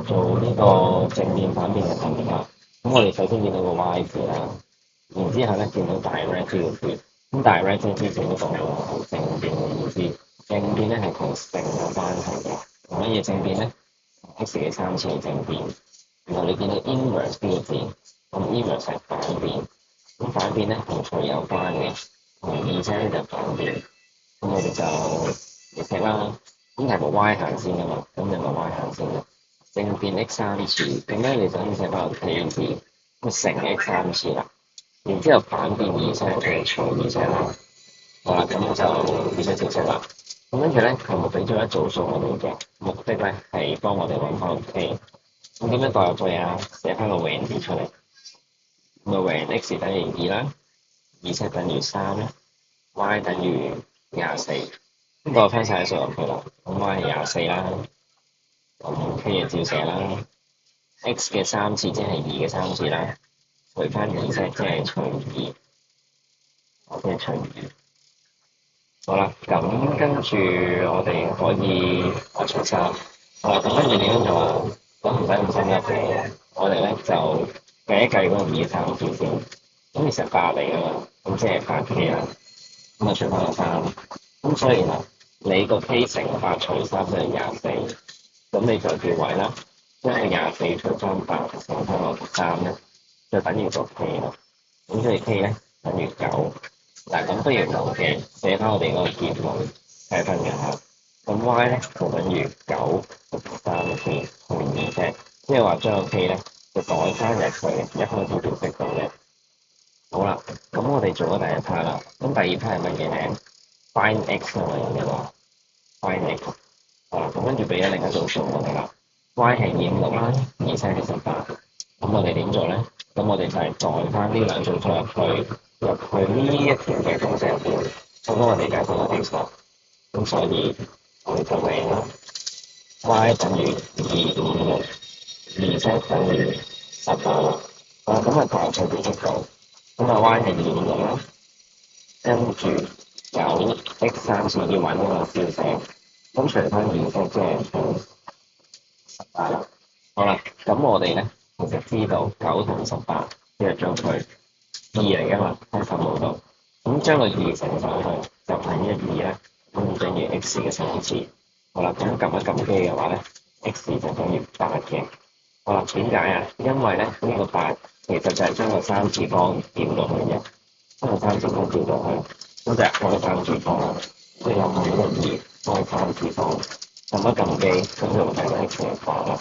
做呢個正變反變嘅題目啦。咁我哋首先見到個 Y 字啦，然之後咧見到 direct 呢個字。咁 direct 即係之前都講過正變嘅意思。正變咧係同性有關係嘅。同乜嘢正變咧？x 嘅3次正變。然後你見到 inverse 呢個字，咁 inverse 係反變。咁反變咧同除有關嘅，同二者咧就反變。咁我哋就嚟睇啦。咁係個 Y 行先㗎嘛，咁就個 Y 行先啦。正變 x 3次，咁咧你就可以寫翻個 K 字，咁乘 x 3次啦。然之後反變二者就除二者啦。好啦，咁就變咗正式啦。咁跟住咧，佢咪俾咗一組數我哋嘅目的咧，係幫我哋揾翻個 K。咁點樣代入佢啊？寫翻個榮字出嚟。咁個榮 x 等於2啦，二七等於3咧 ，y 等於24。咁代翻晒數入去啦。咁 y 係24啦，咁 k 就照寫啦。x 嘅3次即係2嘅3次啦，除翻二七即係除2，即係除2。好啦，咁跟住我哋可以除3。好啦，咁跟住點樣做啊？咁唔使咁深入嘅，我哋咧就計一計嗰個2嘅3次先。咁其實8嚟㗎嘛，咁即係8k啦。咁啊除翻個3，咁所以嗱，你個 k 乘8除3就係24。咁你就調位啦，將個24除翻8乘翻個3咧，就等於個 k 啦。咁所以 k 咧等於9。嗱，咁不如求其寫翻我哋嗰個結論計分嘅嚇。咁 y 咧就等於9乘3k 除2啫，即係話將個 k 咧就代翻入去一開始調式度嘅。好啦，咁我哋做咗第一 part 啦。咁第二 part 係乜嘢咧？Find x 啊嘛，有冇話 Find x？咁跟住俾咗另一組數我哋啦。y 係256啦，二七係18。咁我哋點做咧？咁我哋就係代翻呢兩組數入去呢一條嘅公式入邊，咁我哋解釋個 x 啦。咁所以我哋就係啦 y 等於256，二七等於18啦。咁啊代數表出到。咁啊 y 係256啦，跟住有 x 3次要揾呢個消息，咁除翻2即係除18啦。好啦，咁我哋咧其實知道9同18即係將佢2嚟㗎嘛，喺分母度。咁將個2乘上去就係2啦，咁等於 x 嘅3次。好啦，咁撳一撳機嘅話咧 ，x 就等於8嘅。好啦，點解啊？因為咧呢個8其實就係將個3次方調落去嘅，將個3次方調落去，咁就係開3次方啦。即係有5個2開3次方，撳一撳機，咁就會睇到 x 嘅8啦。